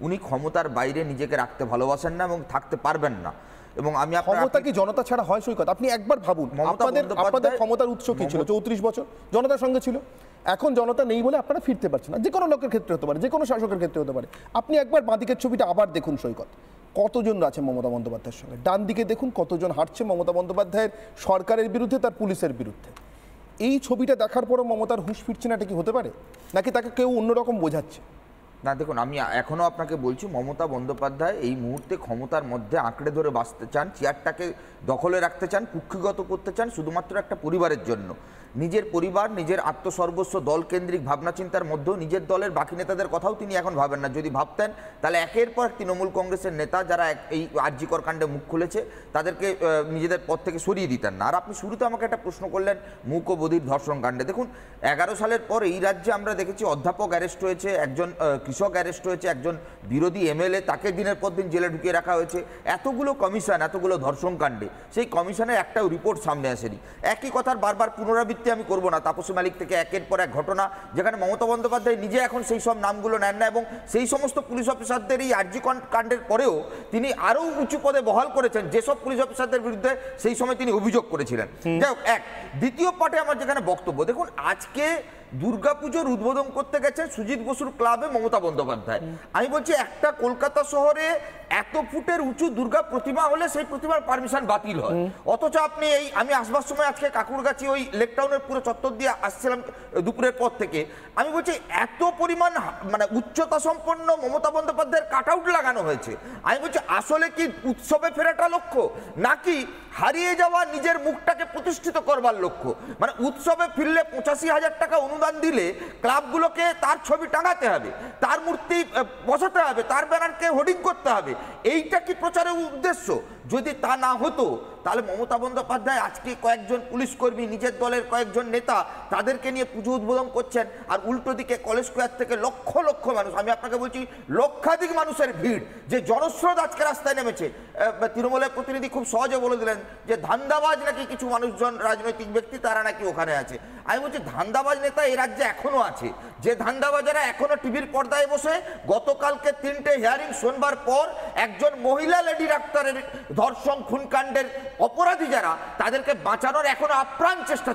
উনি ক্ষমতার বাইরে নিজেকে রাখতে ভালোবাসেন না এবং থাকতে পারবেন না। এবং আমি ক্ষমতা কি জনতা ছাড়া হয় সৈকত? আপনি একবার ভাবুন, আপনাদের ক্ষমতার উৎস কি ছিল? 34 বছর জনতার সঙ্গে ছিল। এখন জনতা নেই বলে আপনারা ফিরতে পারছেন না। যে কোনো লোকের ক্ষেত্রে হতে পারে, যে কোনো শাসকের ক্ষেত্রে হতে পারে। আপনি একবার বাঁদিকের ছবিটা আবার দেখুন সৈকত, কতজন আছে মমতা বন্দ্যোপাধ্যায়ের সঙ্গে, ডান দিকে দেখুন কতজন হাঁটছে মমতা বন্দ্যোপাধ্যায়ের সরকারের বিরুদ্ধে, তার পুলিশের বিরুদ্ধে। এই ছবিটা দেখার পরও মমতার হুঁশ ফিরছে না, এটা কি হতে পারে, নাকি তাকে কেউ অন্যরকম বোঝাচ্ছে? না দেখুন, আমি এখনও আপনাকে বলছি, মমতা বন্দ্যোপাধ্যায় এই মুহূর্তে ক্ষমতার মধ্যে আঁকড়ে ধরে বাঁচতে চান, চেয়ারটাকে দখলে রাখতে চান, কুক্ষিগত করতে চান শুধুমাত্র একটা পরিবারের জন্য। নিজের পরিবার, নিজের আত্মসর্বস্ব দলকেন্দ্রিক ভাবনা চিন্তার মধ্যেও নিজের দলের বাকি নেতাদের কথাও তিনি এখন ভাবেন না। যদি ভাবতেন তাহলে একের পর তৃণমূল কংগ্রেসের নেতা যারা এই আরজি কর কাণ্ডে মুখ খুলেছে তাদেরকে নিজেদের পদ থেকে সরিয়ে দিতেন না। আর আপনি শুরুতে আমাকে একটা প্রশ্ন করলেন মূক ও বধির ধর্ষণ কাণ্ডে। দেখুন, 11 সালের পর এই রাজ্যে আমরা দেখেছি অধ্যাপক অ্যারেস্ট হয়েছে, একজন কৃষক অ্যারেস্ট হয়েছে, একজন বিরোধী এমএলএ তাকে দিনের পর দিন জেলে ঢুকিয়ে রাখা হয়েছে। এতগুলো কমিশন, এতগুলো ধর্ষণ কাণ্ডে সেই কমিশনের একটাও রিপোর্ট সামনে আসেনি। একই কথার বারবার পুনরাবৃত্তি আমি করব না। তাপসী মালিক থেকে একের পর এক ঘটনা, যেখানে মমতা বন্দ্যোপাধ্যায় নিজে এখন সেই সব নামগুলো নেন না, এবং সেই সমস্ত পুলিশ অফিসারদের এই আরজি কাণ্ডের পরেও তিনি আরও উঁচু পদে বহাল করেছেন যেসব পুলিশ অফিসারদের বিরুদ্ধে সেই সময় তিনি অভিযোগ করেছিলেন। যাই হোক, দ্বিতীয় পার্টে আমার যেখানে বক্তব্য, দেখুন আজকে দুর্গাপুজোর উদ্বোধন করতে গেছেন সুজিত বসুর ক্লাবে মমতা বন্দ্যোপাধ্যায়। আমি বলছি, একটা কলকাতা শহরে এত ফুটের উঁচু দুর্গা প্রতিমা হলে সেই প্রতিমার পারমিশন বাতিল হয়, অথচ আপনি আমি আসবার সময় আজকে কাকুরগাছি ওই লেক টাউনের পুরো চত্বর দিয়ে আসছিলাম দুপুরের পর থেকে, আমি বলছি এত পরিমাণ মানে উচ্চতা সম্পন্ন মমতা বন্দ্যোপাধ্যায়ের কাট আউট লাগানো হয়েছে। আমি বলছি, আসলে কি উৎসবে ফেরাটা লক্ষ্য, নাকি হারিয়ে যাওয়া নিজের মুখটাকে প্রতিষ্ঠিত করবার লক্ষ্য? মানে উৎসবে ফিরলে 85,000 টাকা অনুদান দিলে ক্লাবগুলোকে তার ছবি টাঙাতে হবে, তার মূর্তি বসাতে হবে, তার ব্যানারকে হোর্ডিং করতে হবে, এইটা কি প্রচারের উদ্দেশ্য? যদি তা না হতো তাহলে মমতা বন্দ্যোপাধ্যায় আজকে কয়েকজন পুলিশ কর্মী, নিজের দলের কয়েকজন নেতা, তাদেরকে নিয়ে পুজো উদ্বোধন করছেন, আর উল্টো দিকে কলেজ স্কোয়ার থেকে লক্ষ লক্ষ মানুষ, আমি আপনাকে বলছি লক্ষাধিক মানুষের ভিড়, যে জনস্রোত আজকে রাস্তায় নেমেছে। তৃণমূলের প্রতিনিধি খুব সহজে বলে দিলেন যে ধান্দাবাজ নাকি কিছু মানুষজন, রাজনৈতিক ব্যক্তি, তারা নাকি ওখানে আছে। আমি বলছি, ধান্দাবাজ নেতা এই রাজ্যে এখনো আছে, যে ধান্দাবাজেরা এখনো টিভির পর্দায় বসে গতকালকে 3টে হিয়ারিং শোনবার পর একজন মহিলা লেডি ডাক্তারের ধর্ষণ খুনকাণ্ডের অপরাধী যারা, তাদেরকে বাঁচানোর এখনো আপ্রাণ চেষ্টা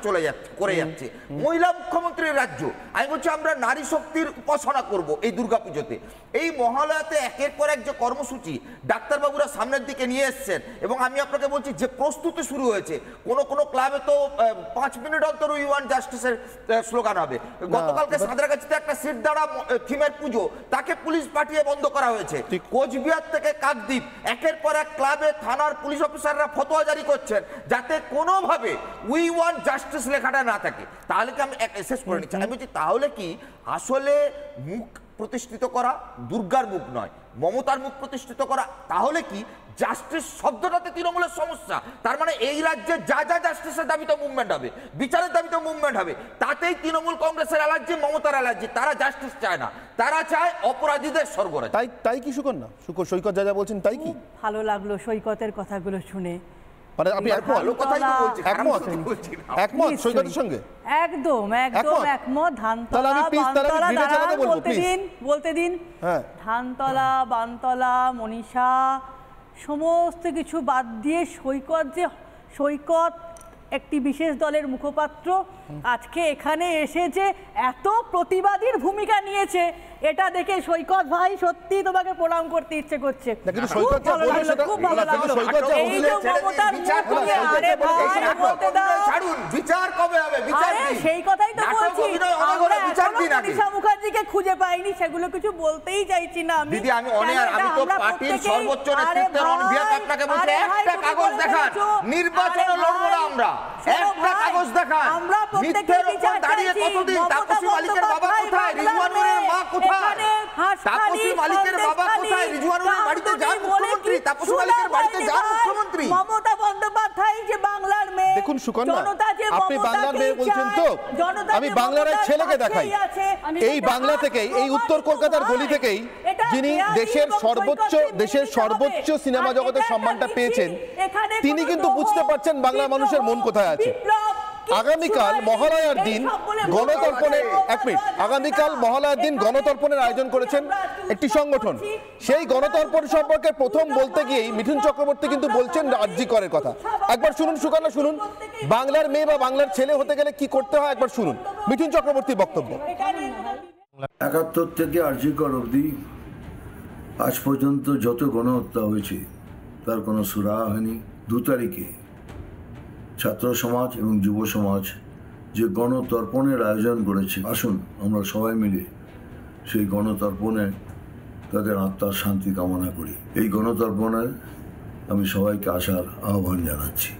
করে যাচ্ছে মহিলা মুখ্যমন্ত্রীর রাজ্য। আমি বলছি, আমরা নারী শক্তির উপাসনা করব এই দুর্গাপুজোতে। এই মহালয়াতে একের পর এক যে কর্মসূচি ডাক্তারবাবুরা সামনের দিকে নিয়ে এসছেন, এবং আমি আপনাকে বলছি যে প্রস্তুতি শুরু হয়েছে, কোনো ক্লাবে তো 5 মিনিট অন্তর উই ওয়ান্ট জাস্টিসের স্লোগান হবে। গতকালকে সাঁতরাগাছিতে একটা সিরদাঁড়া থিমের পুজো, তাকে পুলিশ পাঠিয়ে বন্ধ করা হয়েছে। কোচবিহার থেকে কাকদ্বীপ, একের পর এক ক্লাবে থানার পুলিশ অফিসাররা ফতোয়া জারি করছেন যাতে কোনোভাবে উই ওয়ান্ট জাস্টিস লেখাটা না থাকে। তাহলে কি, আমি শেষ করে নিচ্ছি, আমি বলছি তাহলে কি আসলে মুখ প্রতিষ্ঠিত করা, দুর্গার মুখ নয় মমতার মুখ প্রতিষ্ঠিত করা, তাহলে কি জাস্টিস শব্দটাতে তৃণমূলের সমস্যা? তার মানে এই রাজ্যে যা যা জাস্টিসের দাবিতে মুভমেন্ট হবে, বিচারের দাবিতে মুভমেন্ট হবে, তাতেই তৃণমূল কংগ্রেসের অ্যালার্জি, মমতার অ্যালার্জি। তারা জাস্টিস চায় না, তারা চায় অপরাধীদের স্বর্গরাজ্য। তাই কি সুকন্যা, সৈকত যা যা বলছেন তাই কি? ভালো লাগলো সৈকতের কথাগুলো শুনে। আপনি একমত সৈকতের সঙ্গে? একদম একমত। বলতে দিন, ধানতলা, বানতলা, মনীষা, সমস্ত কিছু বাদ দিয়ে সৈকত একটি বিশেষ দলের মুখপাত্র আজকে এখানে এসে যে এত প্রতিবাদীর ভূমিকা নিয়েছে, এটা দেখে সৈকত ভাই সত্যি তোমাকে প্রণাম করতে ইচ্ছে করছে। খুব ভালো লাগলো। এই যে মমতার সেই কথাই তো বলছি, মনীষা মুখার্জিকে খুঁজে পাইনি, সেগুলো কিছু বলতেই চাইছি না আমি। দিদি, আমি তো পার্টির সর্বোচ্চ নেতৃত্বের অনভিয়াত আপনাকে বলছি, একটা কাগজ দেখান, নির্বাচনে লড়বো না আমরা, একটা কাগজ দেখান। মিথ্যের উপর দাঁড়িয়ে কতদিন? তাপসী মালিকের বাবা কোথায়? রিজওয়ানুরের মা কোথায়? তাপসী মালিকের বাবা কোথায়? রিজওয়ানুরের বাড়িতে যান মুখ্যমন্ত্রী, তাপসী মালিকের বাড়িতে যান মুখ্যমন্ত্রী। মমতা বন্দ্যোপাধ্যায় যে বাংলার মেয়ে, দেখুন সুকন্যা, আপনি বাংলার মেয়ে বলছেন তো, আমি বাংলার এক ছেলেকে দেখাই, এই বাংলা থেকেই, এই উত্তর কলকাতার গলি থেকেই, যিনি দেশের সর্বোচ্চ সিনেমা জগতের সম্মানটা পেয়েছেন, তিনি কিন্তু বুঝতে পারছেন বাংলার মানুষের মন কোথায় আছে। আগামীকাল মহালয়ার দিন গণতর্পণে এক মিনিট আগামীকাল মহালয়ার দিন গণতর্পণের আয়োজন করেছেন একটি সংগঠন। সেই গণতর্পণ সম্পর্কে প্রথম বলতে গিয়েই মিঠুন চক্রবর্তী কিন্তু বলছেন আরজি করের কথা। একবার শুনুন সুকন্যা, শুনুন বাংলার মেয়ে বা বাংলার ছেলে হতে গেলে কি করতে হয় একবার শুনুন মিঠুন চক্রবর্তীর বক্তব্য। ৭১ থেকে আরজি কর অবধি আজ পর্যন্ত যত গণহত্যা হয়েছে তার কোনো সুরাহা হয়নি। ২ তারিখে ছাত্র সমাজ এবং যুব সমাজ যে গণতর্পণের আয়োজন করেছে, আসুন আমরা সবাই মিলে সেই গণতর্পণে তাদের আত্মার শান্তি কামনা করি। এই গণতর্পণে আমি সবাইকে আসার আহ্বান জানাচ্ছি।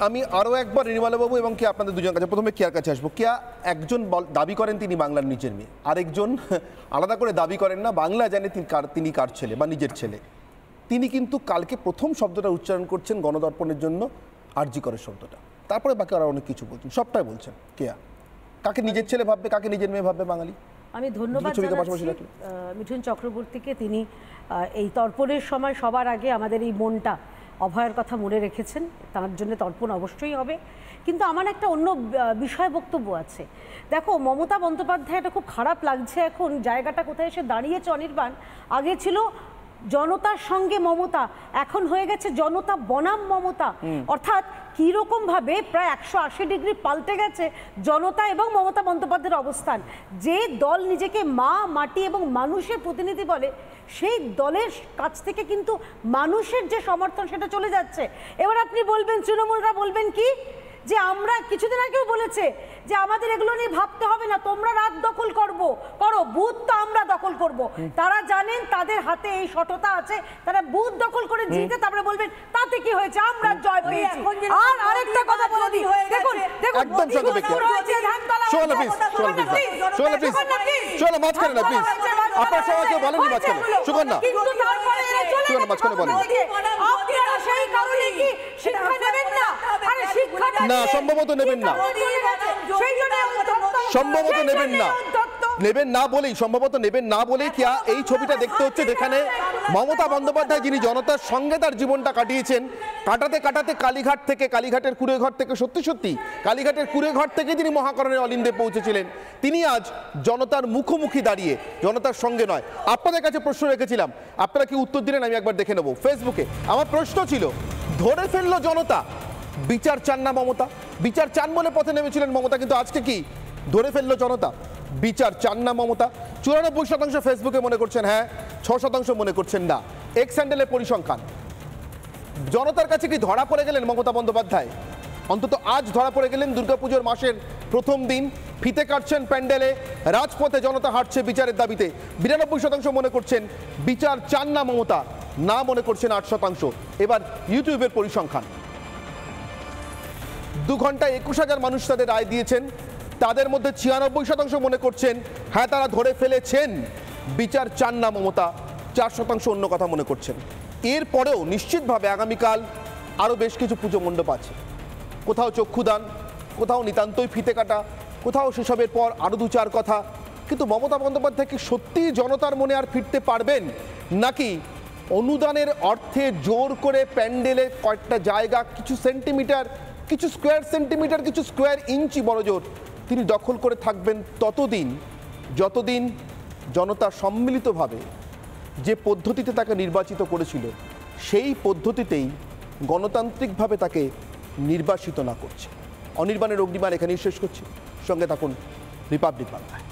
আমি আরও একবার নির্মলাবাবু এবং কি আপনাদের দুজনের কাছে, প্রথমে কেয়ার কাছে আসবো। কেয়া একজন দাবি করেন তিনি বাংলার নিজের মেয়ে, আরেকজন আলাদা করে দাবি করেন না, বাংলা জানে তিনি কার ছেলে বা নিজের ছেলে। তিনি কিন্তু কালকে প্রথম শব্দটা উচ্চারণ করছেন গণতর্পণের জন্য আরজি করের শব্দটা, তারপরে বাকি আরও অনেক কিছু বলছেন, সবটাই বলছেন। কেয়া কাকে নিজের ছেলে ভাববে, কাকে নিজের মেয়ে ভাববে বাঙালি? আমি ধন্যবাদ জানাচ্ছি মিঠুন চক্রবর্তীকে, তিনি এই তর্পণের সময় সবার আগে আমাদের এই মনটা অভয়ের কথা মনে রেখেছেন, তার জন্য তর্পণ অবশ্যই হবে। কিন্তু আমার একটা অন্য বিষয় বক্তব্য আছে। দেখো মমতা বন্দ্যোপাধ্যায়, এটা খুব খারাপ লাগছে এখন জায়গাটা কোথায় এসে দাঁড়িয়েছে অনির্বাণ। আগে ছিল জনতার সঙ্গে মমতা, এখন হয়ে গেছে জনতা বনাম মমতা। অর্থাৎ কীরকম ভাবে প্রায় 180 ডিগ্রি পাল্টে গেছে জনতা এবং মমতা বন্দ্যোপাধ্যায়ের অবস্থান। যে দল নিজেকে মা, মাটি এবং মানুষের প্রতিনিধি বলে, সেই দলের কাছ থেকে কিন্তু মানুষের যে সমর্থন সেটা চলে যাচ্ছে। এবার আপনি বলবেন, তৃণমূলরা বলবেন কি, যে আমরা কিছুদিন আগেও বলেছে যে আমাদের এগুলো নিয়ে ভাবতে হবে না, তোমরা রাত দখল করো, বুথ তো আমরা দখল করব। তারা জানেন তাদের হাতে এই সততা আছে, তারা বুথ দখল করে জিতে তারপরে বলবেন তাতে কি হয়েছে, আমরা জয় পেয়েছি। আর আরেকটা কথা বলে দিই, দেখুন একদম সংক্ষেপে শোনা প্লিজ, শোনা প্লিজ, শোনা মাঝখানে না প্লিজ, আপনার সবাইকে বলেননি মাঝখানে, সুকন্যা শোনা মাঝখানে বলেন না, সম্ভবত নেবেন না, সম্ভবত নেবেন না, নেবেন না বলেই সম্ভবত নেবেন না বলেই কি এই ছবিটা দেখতে হচ্ছে, যেখানে মমতা বন্দ্যোপাধ্যায় যিনি জনতার সঙ্গে তার জীবনটা কাটিয়েছেন, কাটাতে কাটাতে কালীঘাট থেকে, কালীঘাটের কুড়েঘর থেকে, সত্যি সত্যি কালীঘাটের কুড়েঘর থেকে তিনি মহাকরণের অলিন্দে পৌঁছেছিলেন, তিনি আজ জনতার মুখোমুখি দাঁড়িয়ে জনতার সঙ্গে নয়। আপনাদের কাছে প্রশ্ন রেখেছিলাম, আপনারা কি উত্তর দিলেন আমি একবার দেখে নেব ফেসবুকে। আমার প্রশ্ন ছিল, ধরে ফেললো জনতা, বিচার চান না মমতা? বিচার চান বলে পথে নেমেছিলেন মমতা, কিন্তু আজকে কি ধরে ফেললো জনতা? বিচার চান না মমতা? 94% ফেসবুকে মনে করছেন হ্যাঁ, 6% মনে করছেন না। এক্স হ্যান্ডেলের পরিসংখ্যান। জনতার কাছে কি ধরা পড়ে গেলেন মমতা বন্দ্যোপাধ্যায়? অন্তত আজ ধরা পড়ে গেলেন। দুর্গাপুজোর মাসের প্রথম দিন, ফিতে কাটছেন প্যান্ডেলে, রাজপথে জনতা হাঁটছে বিচারের দাবিতে। 92% মনে করছেন বিচার চান না মমতা, না মনে করছেন 8%। এবার ইউটিউবের পরিসংখ্যান। 2 ঘন্টায় 21,000 মানুষ তাদের রায় দিয়েছেন, তাদের মধ্যে 96% মনে করছেন হ্যাঁ তারা ধরে ফেলেছেন, বিচার চান না মমতা, 4% অন্য কথা মনে করছেন। এরপরেও নিশ্চিতভাবে আগামীকাল আরও বেশ কিছু পুজো মণ্ডপ আছে, কোথাও চক্ষুদান, কোথাও নিতান্তই ফিতে কাটা, কোথাও সেসবের পর আরও 2-4 কথা। কিন্তু মমতা বন্দ্যোপাধ্যায় কি সত্যিই জনতার মনে আর ফিরতে পারবেন, নাকি অনুদানের অর্থে জোর করে প্যান্ডেলে কয়েকটা জায়গা, কিছু সেন্টিমিটার, কিছু স্কোয়ার সেন্টিমিটার, কিছু স্কোয়ার ইঞ্চি বড়জোর তিনি দখল করে থাকবেন ততদিন, যতদিন জনতা সম্মিলিতভাবে যে পদ্ধতিতে তাকে নির্বাচিত করেছিল সেই পদ্ধতিতেই গণতান্ত্রিকভাবে তাকে নির্বাসিত না করছে। অনির্বাণের অগ্নিবাণ এখানেই শেষ করছি। সঙ্গে থাকুন রিপাবলিক বাংলায়।